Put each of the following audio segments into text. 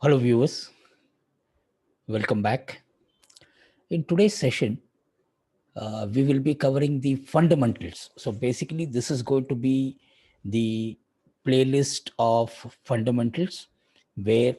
Hello, viewers. Welcome back. In today's session, we will be covering the fundamentals. So, basically, this is going to be the playlist of fundamentals, where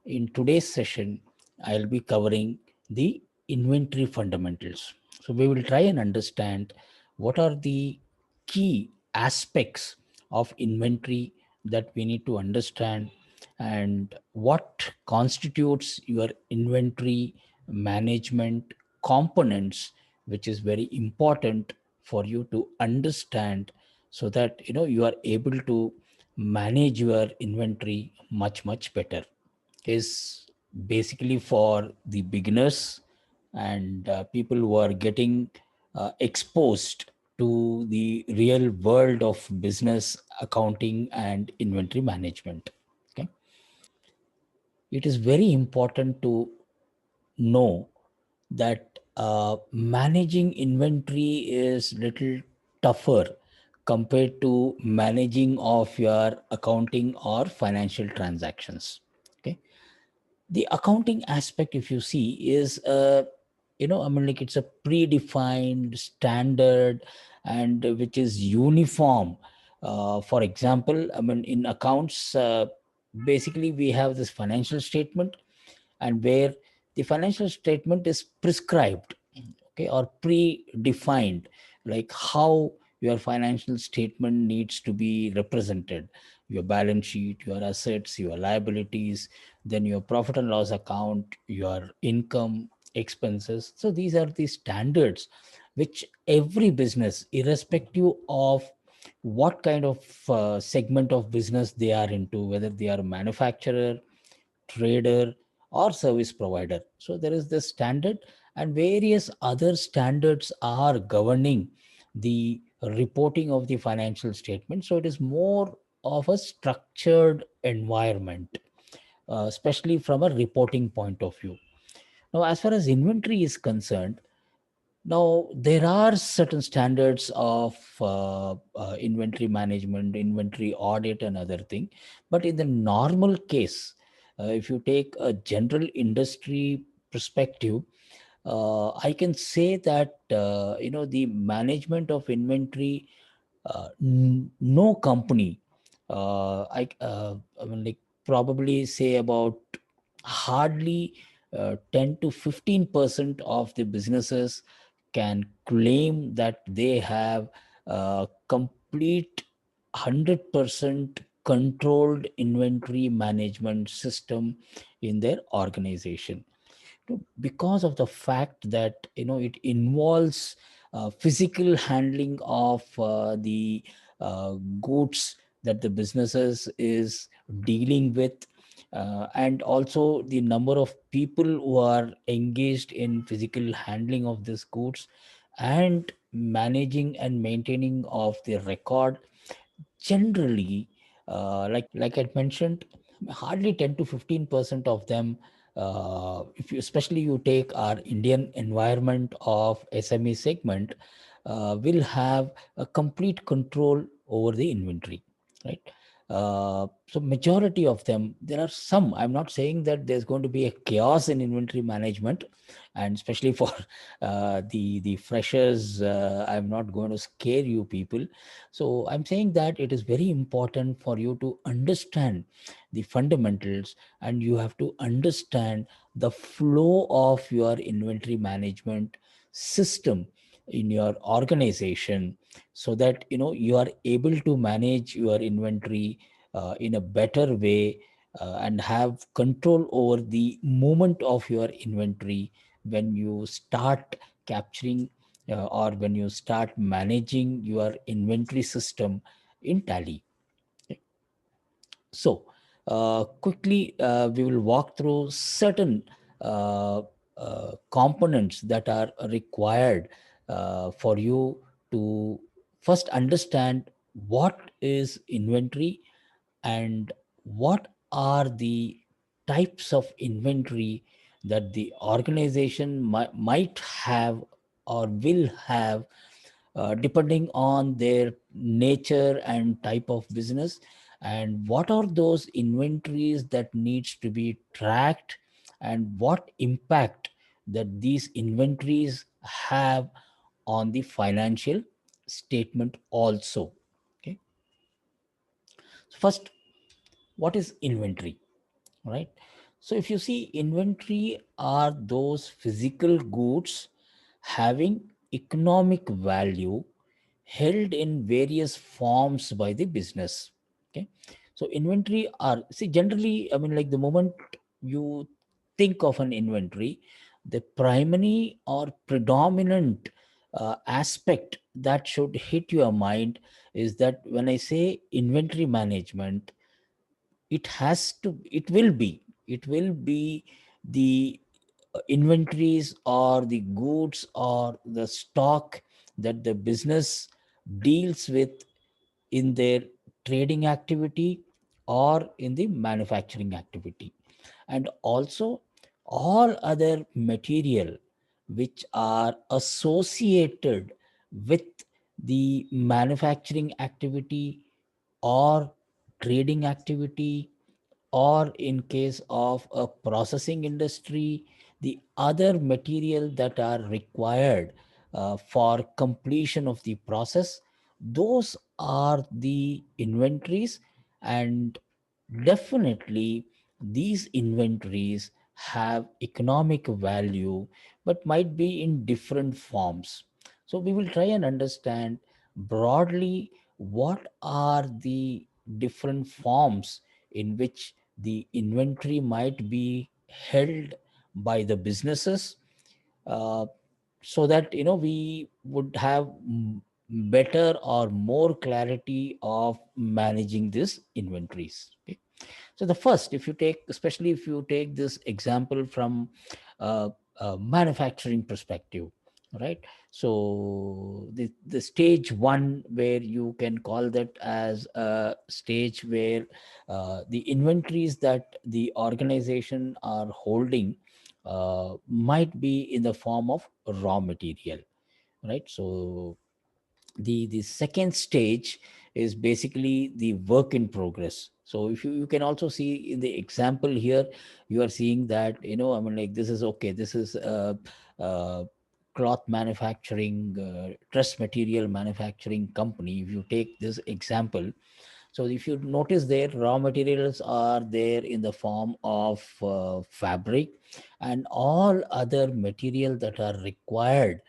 in today's session, I'll be covering the inventory fundamentals. So, we will try and understand what are the key aspects of inventory that we need to understand, and what constitutes your inventory management components, which is very important for you to understand, so that you are able to manage your inventory much better. Is basically for the beginners and people who are getting exposed to the real world of business accounting and inventory management. Okay, it is very important to know that managing inventory is little tougher compared to managing of your accounting or financial transactions. Okay, the accounting aspect, if you see, is like it's a predefined standard, and which is uniform. For example, in accounts, basically we have this financial statement, and where the financial statement is prescribed, okay, or predefined, like how your financial statement needs to be represented: your balance sheet, your assets, your liabilities, then your profit and loss account, your income, expenses. So these are the standards which every business, irrespective of what kind of segment of business they are into, whether they are manufacturer, trader, or service provider. So there is this standard, and various other standards are governing the reporting of the financial statement. So it is more of a structured environment, especially from a reporting point of view. Now, as far as inventory is concerned, now there are certain standards of inventory management, inventory audit, and other thing. But in the normal case, if you take a general industry perspective, I can say that the management of inventory, no company, like probably say about hardly 10 to 15% of the businesses can claim that they have a complete 100% controlled inventory management system in their organization. Because of the fact that it involves physical handling of the goods that the businesses is dealing with, and also the number of people who are engaged in physical handling of these goods, and managing and maintaining of the record. Generally, like I mentioned, hardly 10 to 15% of them, if you, especially you take our Indian environment of SME segment, will have a complete control over the inventory, right? So majority of them, there are some, I'm not saying that there's going to be a chaos in inventory management, and especially for the freshers, I'm not going to scare you people. So I'm saying that it is very important for you to understand the fundamentals, and you have to understand the flow of your inventory management system in your organization, so that you are able to manage your inventory in a better way, and have control over the movement of your inventory when you start capturing, or when you start managing your inventory system in Tally. So, quickly, we will walk through certain components that are required for you to first understand what is inventory, and what are the types of inventory that the organization might have or will have, depending on their nature and type of business, and what are those inventories that needs to be tracked, and what impact that these inventories have on the financial statement also. Okay, so first, what is inventory, right? So if you see, inventory are those physical goods having economic value held in various forms by the business. Okay, so inventory are, see, generally, I mean, like the moment you think of an inventory, the primary or predominant aspect that should hit your mind is that when I say inventory management, it will be the inventories or the goods or the stock that the business deals with in their trading activity or in the manufacturing activity, and also all other material which are associated with the manufacturing activity or trading activity, or in case of a processing industry, the other material that are required for completion of the process, those are the inventories. And definitely these inventories have economic value, but might be in different forms. So we will try and understand broadly what are the different forms in which the inventory might be held by the businesses, uh, so that we would have better or more clarity of managing these inventories. Okay? So the first, if you take, especially if you take this example from uh, a manufacturing perspective, right? So the stage one, where you can call that as a stage where the inventories that the organization are holding might be in the form of raw material, right? So the second stage is basically the work in progress. So if you can also see in the example here, you are seeing that, I mean, like, this is okay, this is uh, cloth manufacturing, dress material manufacturing company. If you take this example, so if you notice, there raw materials are there in the form of fabric and all other material that are required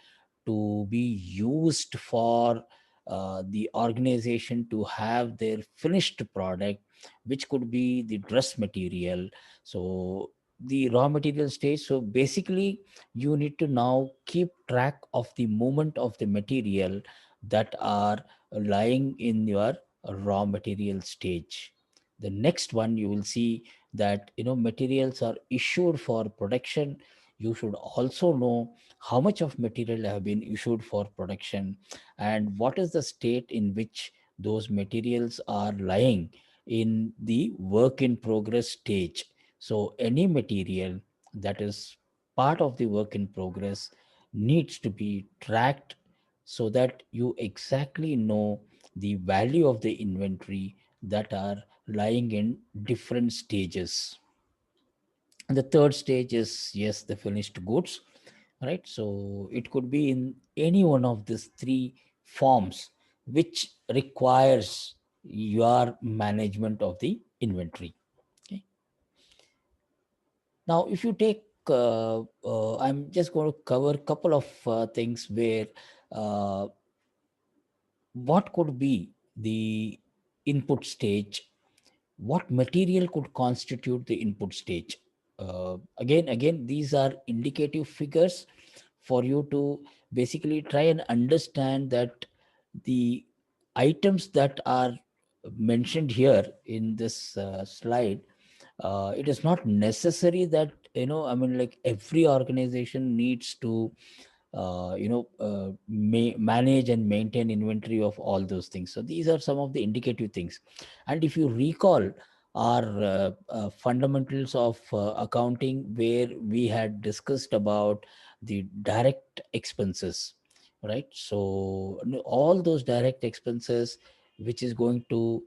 to be used for the organization to have their finished product, which could be the dress material. So the raw material stage. So basically, you need to now keep track of the movement of the material that are lying in your raw material stage. The next one, you will see that materials are issued for production. You should also know how much of material have been issued for production, and what is the state in which those materials are lying in the work in progress stage. So any material that is part of the work in progress needs to be tracked, so that you exactly know the value of the inventory that are lying in different stages. And the third stage is, yes, the finished goods, right? So it could be in any one of these three forms which requires your management of the inventory. Okay. Now, if you take, I'm just going to cover a couple of things where uh, what could be the input stage, what material could constitute the input stage. Again, these are indicative figures for you to basically try and understand that the items that are mentioned here in this slide, it is not necessary that, I mean, like, every organization needs to manage and maintain inventory of all those things. So these are some of the indicative things. And if you recall our fundamentals of accounting, where we had discussed about the direct expenses, right? So all those direct expenses which is going to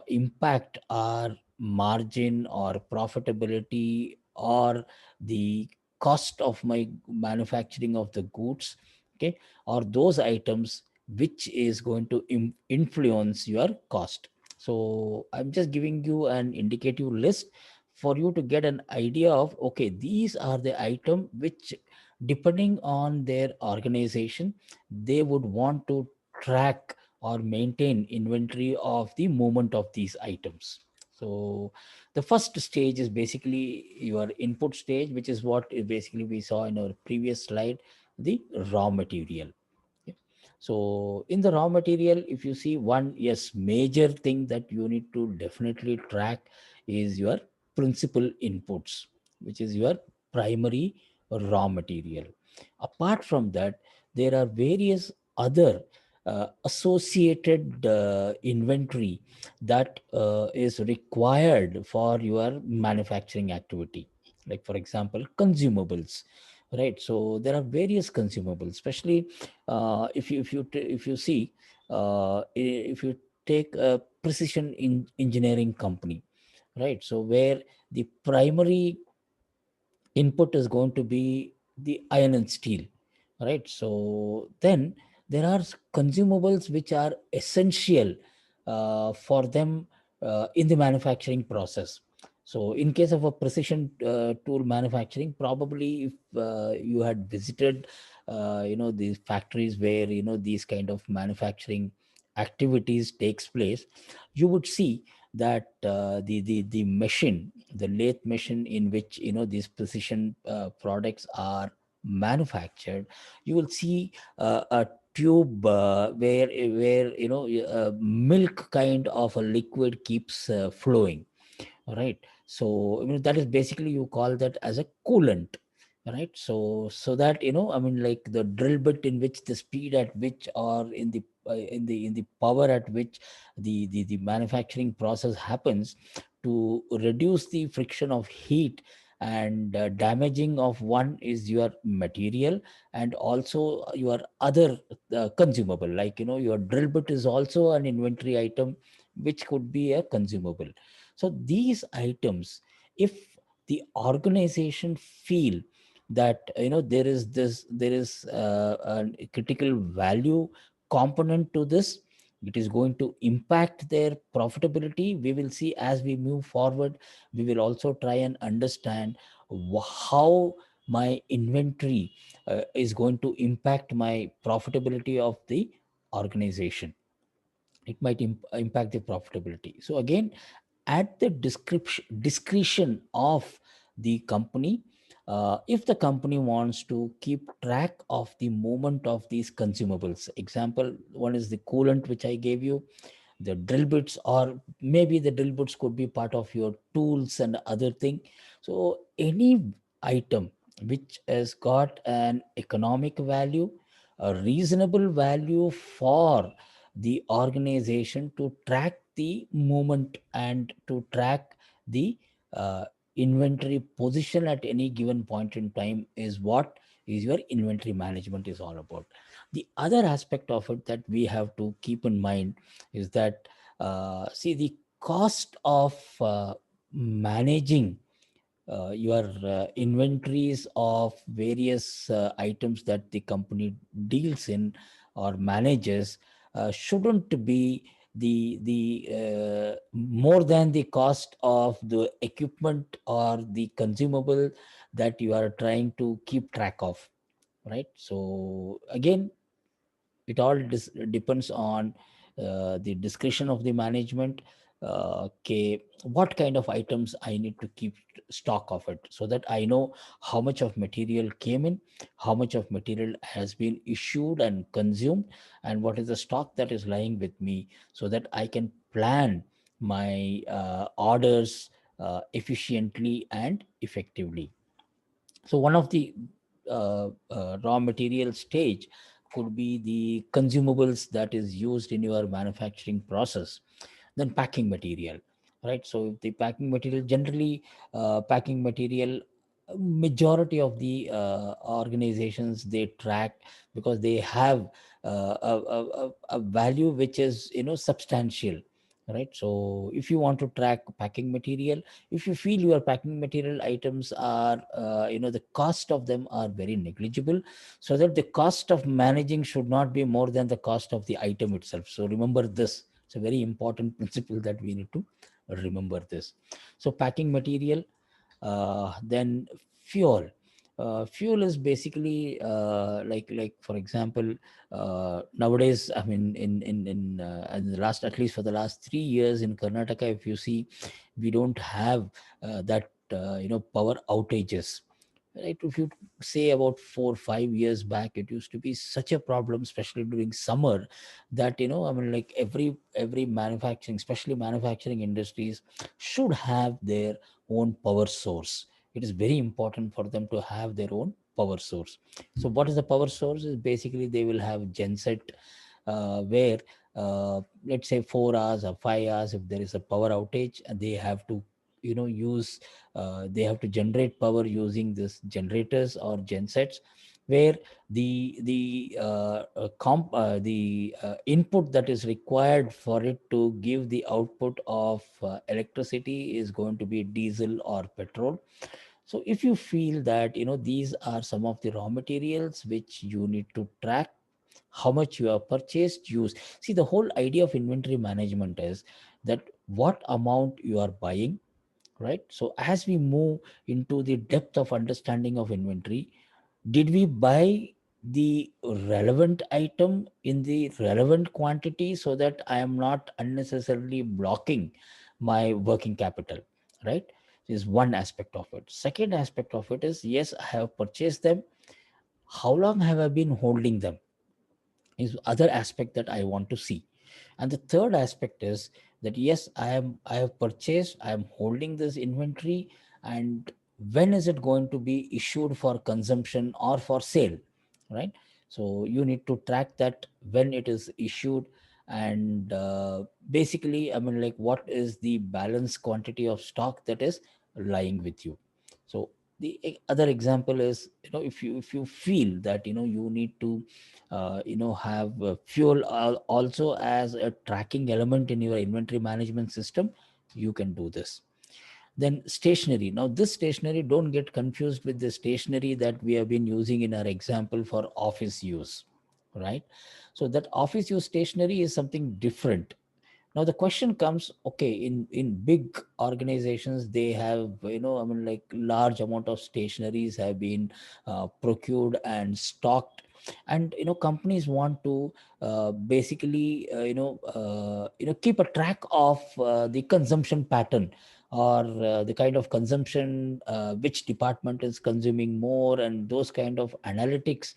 impact our margin or profitability or the cost of my manufacturing of the goods, okay, or those items which is going to influence your cost. So I'm just giving you an indicative list for you to get an idea of, okay, these are the item which, depending on their organization, they would want to track or maintain inventory of the movement of these items. So the first stage is basically your input stage, which is what basically we saw in our previous slide, the raw material. Okay. So in the raw material, if you see one, yes, major thing that you need to definitely track is your principal inputs, which is your primary raw material. Apart from that, there are various other associated inventory that is required for your manufacturing activity. Like, for example, consumables, right? So there are various consumables, especially if you see, if you take a precision engineering company, right? So where the primary input is going to be the iron and steel, right? So then there are consumables which are essential for them in the manufacturing process. So in case of a precision tool manufacturing, probably if you had visited these factories where these kind of manufacturing activities takes place, you would see that the machine, the lathe machine in which these precision products are manufactured, you will see a tube where milk kind of a liquid keeps flowing, right? So that is basically, you call that as a coolant, right? So that like the drill bit in which the speed at which, or in the power at which the manufacturing process happens, to reduce the friction of heat and damaging of one is your material, and also your other consumable, like your drill bit is also an inventory item which could be a consumable. So these items, if the organization feel that there is a critical value component to this, it is going to impact their profitability, we will see as we move forward. We will also try and understand how my inventory is going to impact my profitability of the organization. It might impact the profitability. So again, at the discretion of the company, if the company wants to keep track of the movement of these consumables, example, one is the coolant which I gave you, the drill bits, or maybe the drill bits could be part of your tools and other thing. So any item which has got an economic value, a reasonable value for the organization to track the movement and to track the uh, inventory position at any given point in time, is what is your inventory management is all about. The other aspect of it that we have to keep in mind is that, see, the cost of managing your inventories of various items that the company deals in or manages shouldn't be the more than the cost of the equipment or the consumable that you are trying to keep track of, right? So again, it all depends on the discretion of the management. Okay, what kind of items I need to keep stock of it, so that I know how much of material came in, how much of material has been issued and consumed, and what is the stock that is lying with me, so that I can plan my orders efficiently and effectively. So one of the raw material stage could be the consumables that is used in your manufacturing process. Then packing material, right? So the packing material, generally packing material, majority of the organizations, they track, because they have a value which is substantial, right? So if you want to track packing material, if you feel your packing material items are the cost of them are very negligible, so that the cost of managing should not be more than the cost of the item itself. So remember this, it's a very important principle that we need to remember this. So packing material, then fuel. Fuel is basically like for example, nowadays, I mean, in the last, at least for the last 3 years in Karnataka, if you see, we don't have that power outages, right? If you say about 4 5 years back, it used to be such a problem, especially during summer, that I mean, like every manufacturing, especially manufacturing industries, should have their own power source. It is very important for them to have their own power source. So what is the power source? Is basically they will have genset, where let's say 4 hours or 5 hours, if there is a power outage, and they have to use they have to generate power using this generators or gensets, where the input that is required for it to give the output of electricity is going to be diesel or petrol. So if you feel that these are some of the raw materials which you need to track, how much you have purchased, use. See, the whole idea of inventory management is that what amount you are buying, right? So as we move into the depth of understanding of inventory, did we buy the relevant item in the relevant quantity, so that I am not unnecessarily blocking my working capital, right? Is one aspect of it. Second aspect of it is, yes, I have purchased them, how long have I been holding them, is other aspect that I want to see. And the third aspect is that, yes, I have purchased, I am holding this inventory, and when is it going to be issued for consumption or for sale, right? So you need to track that when it is issued. And basically, I mean, like, what is the balance quantity of stock that is lying with you? So the other example is, if you feel that you need to have fuel also as a tracking element in your inventory management system, you can do this. Then stationery. Now this stationery, don't get confused with the stationery that we have been using in our example for office use, right? So that office use stationery is something different. Now the question comes, okay, in big organizations, they have, I mean, like, large amount of stationaries have been procured and stocked, and companies want to basically keep a track of the consumption pattern, or the kind of consumption, which department is consuming more, and those kind of analytics,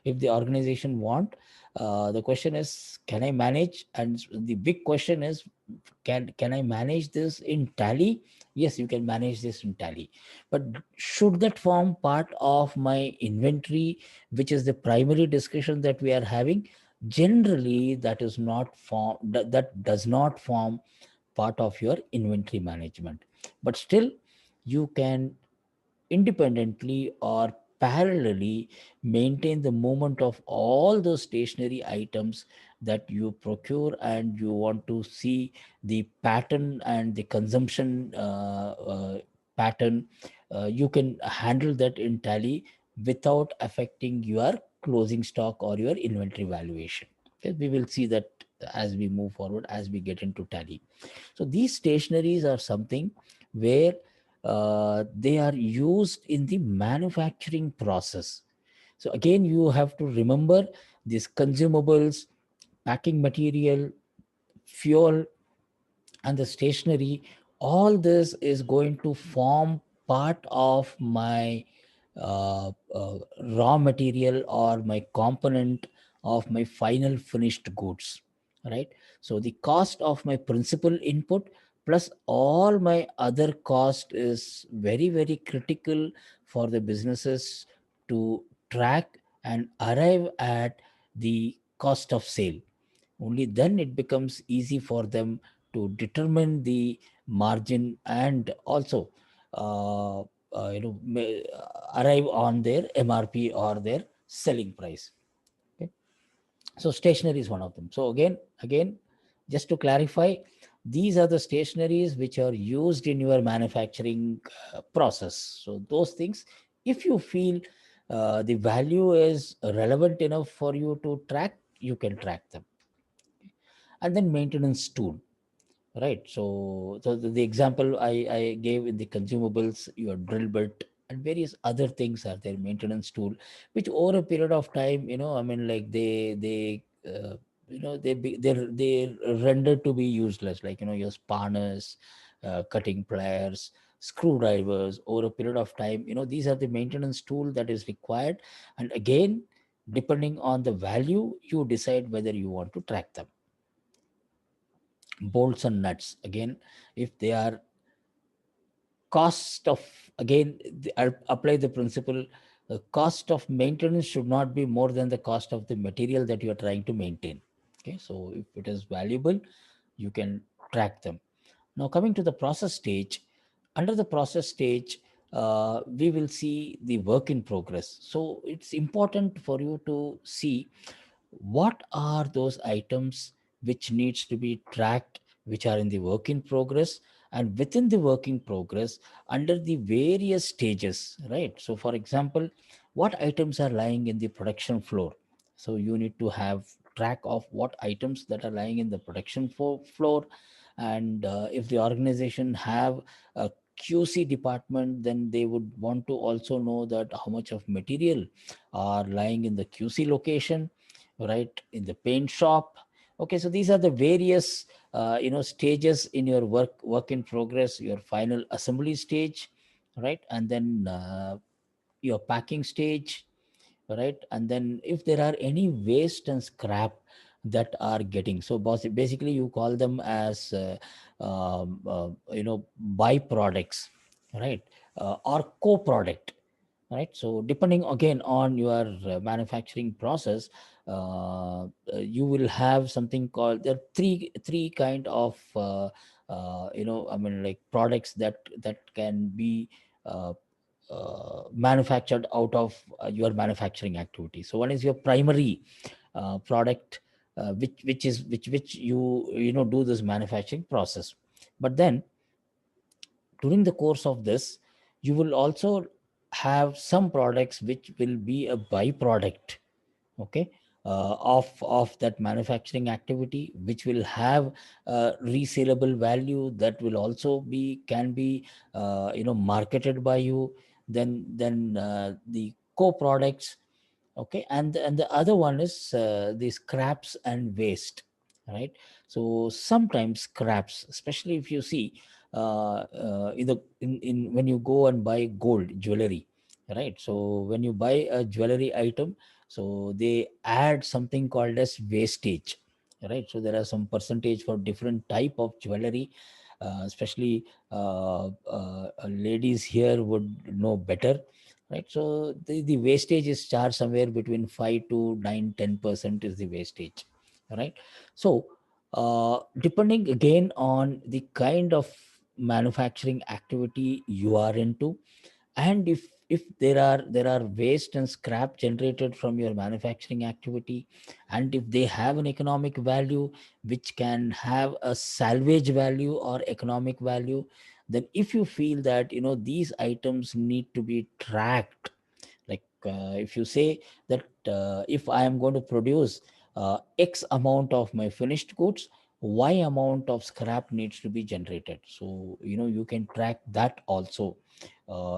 if the organization want. The question is, can I manage? And the big question is, can I manage this in Tally? Yes, you can manage this in Tally, but should that form part of my inventory, which is the primary discussion that we are having? Generally, that is not form that does not form part of your inventory management. But still, you can independently or parallelly maintain the movement of all those stationary items that you procure, and you want to see the pattern and the consumption pattern. You can handle that in Tally without affecting your closing stock or your inventory valuation. Okay, we will see that as we move forward, as we get into Tally. So these stationaries are something where they are used in the manufacturing process. So again, you have to remember these consumables, packing material, fuel, and the stationery. All this is going to form part of my uh, uh, raw material or my component of my final finished goods, right? So the cost of my principal input plus all my other cost is very very critical for the businesses to track and arrive at the cost of sale. Only then it becomes easy for them to determine the margin, and also uh, arrive on their MRP or their selling price. Okay? So stationery is one of them. So again, just to clarify, these are the stationaries which are used in your manufacturing process. So those things, if you feel the value is relevant enough for you to track, you can track them. And then maintenance tool, right? So the example I gave in the consumables, your drill bit and various other things are their maintenance tool, which over a period of time, I mean, like they're rendered to be useless, like, your spanners, cutting pliers, screwdrivers. Over a period of time, these are the maintenance tool that is required. And again, depending on the value, you decide whether you want to track them. Bolts and nuts, again, if they are cost of, again, I'll apply the principle, the cost of maintenance should not be more than the cost of the material that you are trying to maintain. Okay, so if it is valuable, you can track them. Now, coming to the process stage, under the process stage, we will see the work in progress. So it's important for you to see what are those items which needs to be tracked, which are in the work in progress, and within the work in progress, under the various stages, right? So for example, what items are lying in the production floor? So you need to have track of what items that are lying in the production floor. And if the organization have a QC department, then they would want to also know that how much of material are lying in the QC location, right, in the paint shop. Okay, so these are the various stages in your work in progress, your final assembly stage, right? And then your packing stage, right? And then if there are any waste and scrap that are getting, so basically you call them as byproducts, right? Or co-product, right? So depending again on your manufacturing process, you will have something called, there are three kind of I mean, like, products that can be uh, manufactured out of your manufacturing activity. So one is your primary product, which you do this manufacturing process. But then during the course of this, you will also have some products which will be a byproduct, okay, of that manufacturing activity, which will have resaleable value, that will also be can be marketed by you. Then the co-products, okay, and the other one is the scraps and waste, right? So sometimes scraps, especially if you see in when you go and buy gold jewelry, right? So when you buy a jewelry item, so they add something called as wastage, right? So there are some percentage for different type of jewelry, especially ladies here would know better, right? So the wastage is charged somewhere between 5 to 9-10% is the wastage, right? So depending again on the kind of manufacturing activity you are into, and if there are waste and scrap generated from your manufacturing activity, and if they have an economic value, which can have a salvage value or economic value, then if you feel that these items need to be tracked, like if you say that if I am going to produce x amount of my finished goods, y amount of scrap needs to be generated. So you can track that also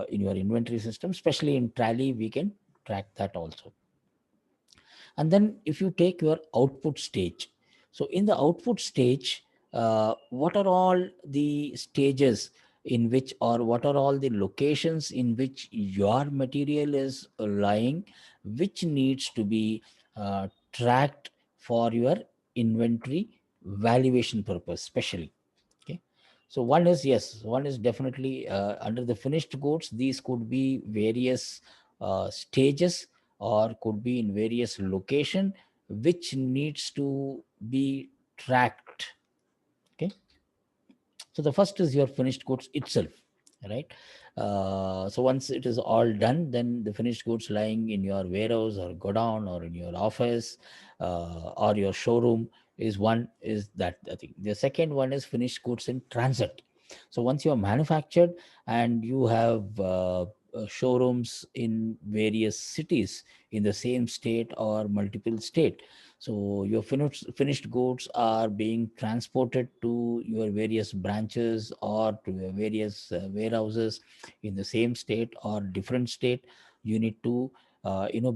in your inventory system, especially in Tally we can track that also. And then if you take your output stage, so in the output stage, what are all the stages in which, or what are all the locations in which your material is lying, which needs to be tracked for your inventory valuation purpose especially. Okay, so one is, yes, one is definitely under the finished goods. These could be various stages, or could be in various location, which needs to be tracked. Okay, so the first is your finished goods itself, right? So once it is all done, then the finished goods lying in your warehouse or godown or in your office or your showroom, is that I think the second one is finished goods in transit. So once you are manufactured and you have showrooms in various cities in the same state or multiple state, so your finished goods are being transported to your various branches or to your various warehouses in the same state or different state. You need to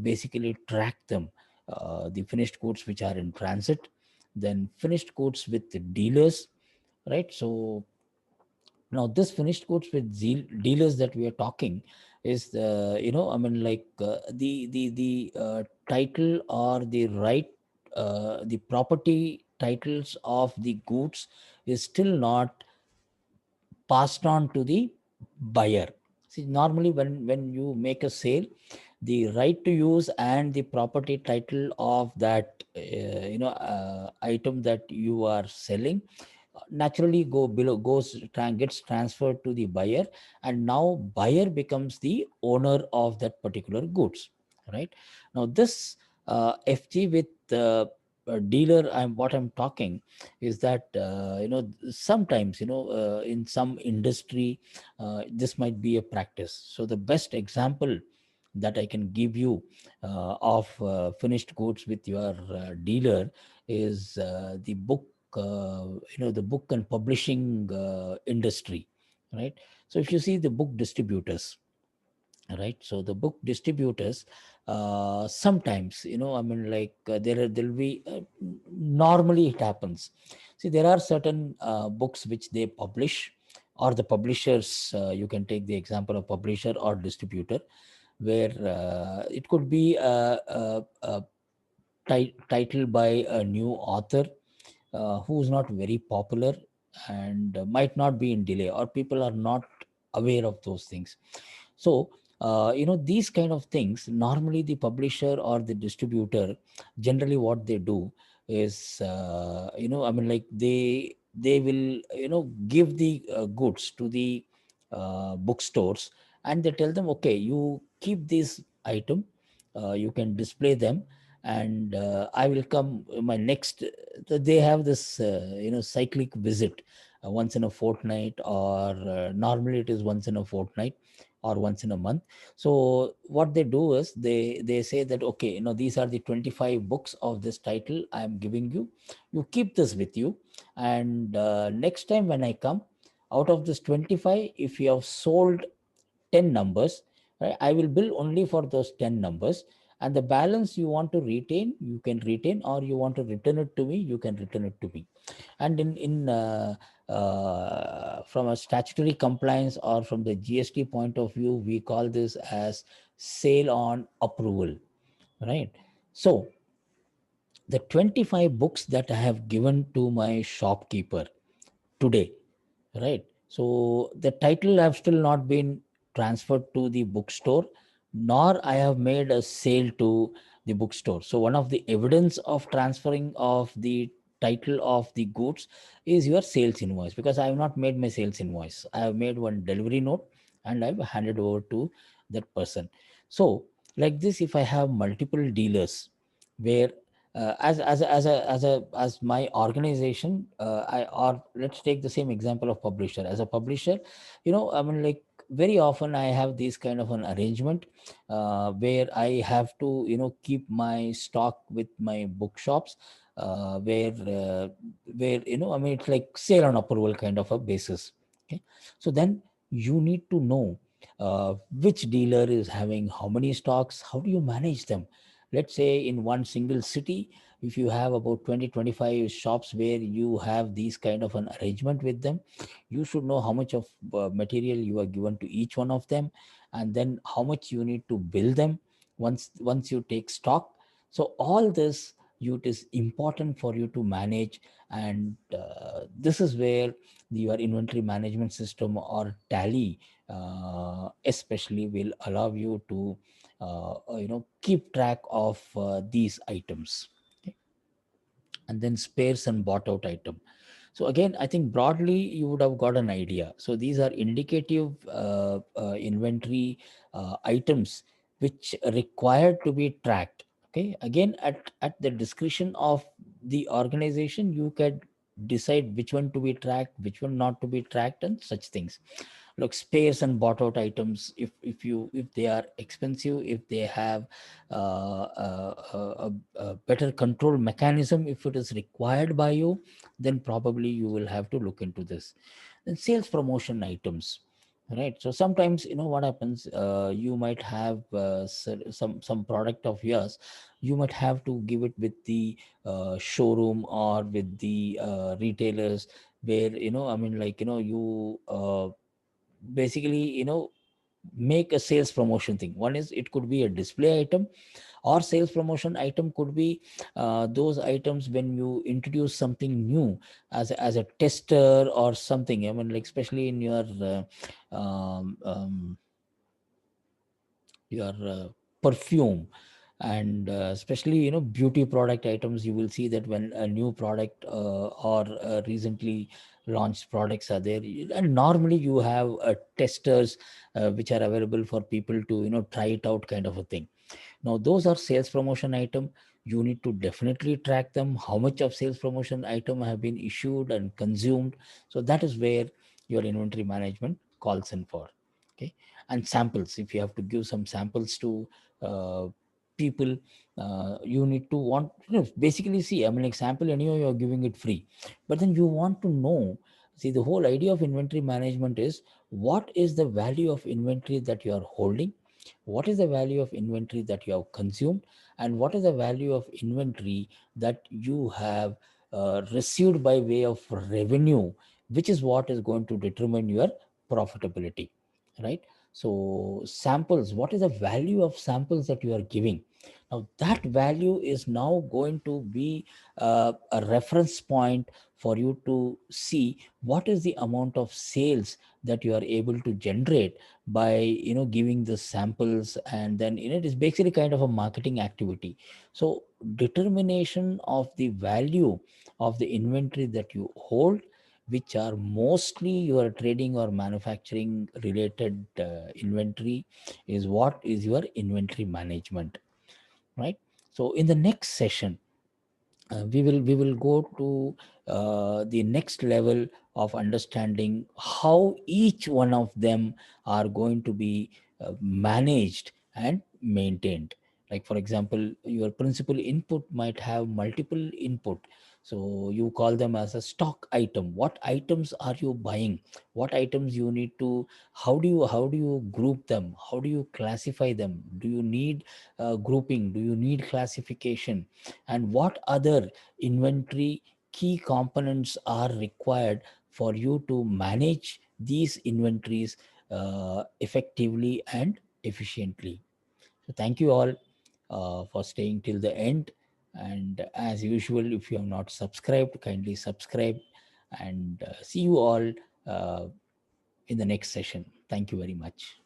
basically track them, the finished goods which are in transit, then finished goods with the dealers, right? So now this finished goods with dealers that we are talking is the title or the right, the property titles of the goods is still not passed on to the buyer. See, normally when you make a sale, the right to use and the property title of that item that you are selling naturally go below gets transferred to the buyer, and now buyer becomes the owner of that particular goods, right? Now this FG with dealer, I'm talking is that sometimes in some industry this might be a practice. So the best example that I can give you of finished goods with your dealer is the book, the book and publishing industry, right? So if you see the book distributors, right? So the book distributors, sometimes there'll be normally it happens. See, there are certain books which they publish, or the publishers, you can take the example of publisher or distributor, where it could be a title by a new author who's not very popular and might not be in delay, or people are not aware of those things. So these kind of things, normally the publisher or the distributor, generally what they do is they will give the goods to the bookstores, and they tell them, okay, you keep this item, you can display them, and I will come my next. They have this cyclic visit once in a fortnight, or normally it is once in a fortnight or once in a month. So what they do is they say that, okay, these are the 25 books of this title I am giving you. You keep this with you, and next time when I come, out of this 25, if you have sold 10 numbers, right, I will bill only for those 10 numbers, and the balance you want to retain, you can retain, or you want to return it to me, you can return it to me. And from a statutory compliance or from the GST point of view, we call this as sale on approval, right? So the 25 books that I have given to my shopkeeper today, right? So the title have still not been transferred to the bookstore, nor I have made a sale to the bookstore. So one of the evidence of transferring of the title of the goods is your sales invoice, because I have not made my sales invoice. I have made one delivery note and I've handed over to that person. So like this, if I have multiple dealers where as my organization, I or let's take the same example of publisher. As a publisher, very often I have this kind of an arrangement where I have to keep my stock with my bookshops, where it's like sale on approval kind of a basis. Okay, so then you need to know which dealer is having how many stocks. How do you manage them? Let's say in one single city, if you have about 20-25 shops where you have these kind of an arrangement with them, you should know how much of material you are given to each one of them, and then how much you need to bill them once you take stock. So all this, it is important for you to manage, and this is where your inventory management system or tally especially will allow you to keep track of these items. Okay. And then spares and bought out item. So again, I think broadly you would have got an idea. So these are indicative inventory items which require to be tracked. Okay, again, at the discretion of the organization, you can decide which one to be tracked, which one not to be tracked, and such things. Look, spares and bought out items, if they are expensive, if they have a better control mechanism, if it is required by you, then probably you will have to look into this. Then sales promotion items, right? So sometimes, what happens, you might have some product of yours, you might have to give it with the showroom or with the retailers, where, I mean, like, you basically, make a sales promotion thing. One is, it could be a display item, or sales promotion item could be those items when you introduce something new, as a tester or something. I mean, like, especially in um, um, your perfume, and especially, beauty product items, you will see that when a new product or recently launched products are there, and normally you have testers which are available for people to, try it out, kind of a thing. Now, those are sales promotion item. You need to definitely track them, how much of sales promotion item have been issued and consumed. So that is where your inventory management calls in for. Okay. And samples, if you have to give some samples to uh, people, you need to want, basically, see, I mean, like, sample anyway, you're giving it free, but then you want to know. See, the whole idea of inventory management is, what is the value of inventory that you are holding, what is the value of inventory that you have consumed, and what is the value of inventory that you have received by way of revenue, which is what is going to determine your profitability, right? So samples, what is the value of samples that you are giving? Now that value is now going to be a reference point for you to see what is the amount of sales that you are able to generate by, giving the samples. And then, it is basically kind of a marketing activity. So determination of the value of the inventory that you hold, which are mostly your trading or manufacturing related inventory, is what is your inventory management, right? So in the next session, we will go to the next level of understanding how each one of them are going to be managed and maintained. Like, for example, your principal input might have multiple input, so you call them as a stock item. What items are you buying, what items you need to, how do you group them, how do you classify them, do you need grouping, do you need classification, and what other inventory key components are required for you to manage these inventories effectively and efficiently. So thank you all for staying till the end. And as usual, if you have not subscribed, kindly subscribe, and see you all uh, in the next session. Thank you very much.